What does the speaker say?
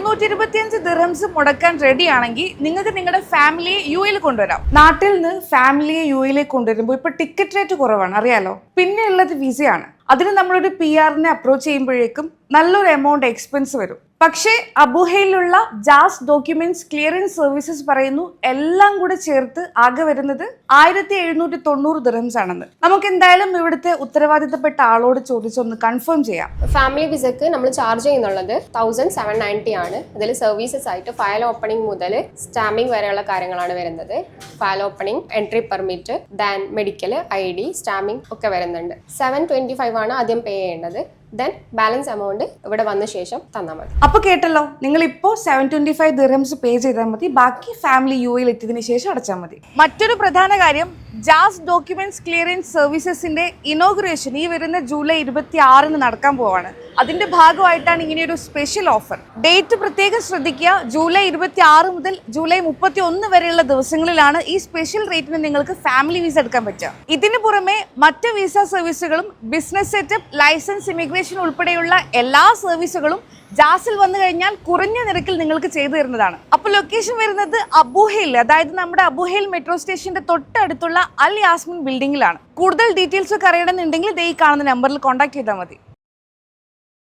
325 dirhams മുടക്കാൻ ready ആണെങ്കിൽ നിങ്ങൾക്ക് നിങ്ങളുടെ ഫാമിലിയെ യു എയിൽ കൊണ്ടുവരാം. നാട്ടിൽ നിന്ന് ഫാമിലിയെ യു എയിലേക്ക് കൊണ്ടുവരുമ്പോൾ ഇപ്പൊ ടിക്കറ്റ് റേറ്റ് കുറവാണ്, അറിയാലോ. പിന്നെ ഉള്ളത് വിസയാണ്. അതിന് നമ്മളൊരു PR-നെ അപ്രോച്ച് ചെയ്യുമ്പോഴേക്കും നല്ലൊരു എമൗണ്ട് എക്സ്പെൻസ് വരും. പക്ഷേ അബുഹയിലുള്ള ജാസ് ഡോക്യുമെന്റ്സ് ക്ലിയറൻസ് സർവീസസ് പറയുന്നു എല്ലാം കൂടെ ചേർത്ത് ആകെ വരുന്നത് 1790 ദിർഹംസ് ആണെന്ന്. നമുക്ക് എന്തായാലും ഇവിടുത്തെ ഉത്തരവാദിത്തപ്പെട്ട ആളോട് ചോദിച്ചൊന്ന് കൺഫേം ചെയ്യാം. ഫാമിലി വിസക്ക് നമ്മൾ ചാർജ് ചെയ്യുന്നുള്ളത് 1790 ആണ്. ഇതിൽ സർവീസസ് ആയിട്ട് ഫയൽ ഓപ്പണിംഗ് മുതൽ സ്റ്റാമ്പിംഗ് വരെയുള്ള കാര്യങ്ങളാണ് വരുന്നത്. File opening, entry permit, than medical, ID, stamping ഒക്കെ വരുന്നുണ്ട്. 725 ആണ് ആദ്യം പേ ചെയ്യേണ്ടത്. ദെൻ ബാലൻസ് എമൗണ്ട് ഇവിടെ വന്ന ശേഷം തന്നാൽ മതി. അപ്പൊ കേട്ടല്ലോ, നിങ്ങൾ ഇപ്പോൾ 725 ദിർഹംസ് പേ ചെയ്താൽ മതി. ബാക്കി ഫാമിലി യു എയിൽ എത്തിയതിനു ശേഷം അടച്ചാൽ മതി. മറ്റൊരു പ്രധാന കാര്യം, ജാസ് ഡോക്യുമെന്റ്സ് ക്ലിയറൻസ് സർവീസസിന്റെ ഇനോഗ്രേഷൻ ഈ വരുന്ന ജൂലൈ 26 നടക്കാൻ പോവാണ്. അതിന്റെ ഭാഗമായിട്ടാണ് ഇങ്ങനെയൊരു സ്പെഷ്യൽ ഓഫർ. ഡേറ്റ് പ്രത്യേകം ശ്രദ്ധിക്കുക. ജൂലൈ 26 മുതൽ ജൂലൈ 31 വരെയുള്ള ദിവസങ്ങളിലാണ് ഈ സ്പെഷ്യൽ റേറ്റിന് നിങ്ങൾക്ക് ഫാമിലി വിസ എടുക്കാൻ പറ്റുക. ഇതിന് പുറമെ മറ്റ് വിസ സർവീസുകളും ബിസിനസ് സെറ്റപ്പ്, ലൈസൻസ്, ഇമിഗ്രേഷൻ ഉൾപ്പെടെയുള്ള എല്ലാ സർവീസുകളും ജാസിൽ വന്നു കഴിഞ്ഞാൽ കുറഞ്ഞ നിരക്കിൽ നിങ്ങൾക്ക് ചെയ്തു തരുന്നതാണ്. അപ്പോൾ ലൊക്കേഷൻ വരുന്നത് അബുഹയിൽ, അതായത് നമ്മുടെ അബുഹയിൽ മെട്രോ സ്റ്റേഷന്റെ തൊട്ടടുത്തുള്ള അൽ യാസ്മിൻ ബിൽഡിംഗിലാണ്. കൂടുതൽ ഡീറ്റെയിൽസ് ഒക്കെ അറിയണമെന്നുണ്ടെങ്കിൽ ഈ കാണുന്ന നമ്പറിൽ കോൺടാക്ട് ചെയ്താൽ മതി.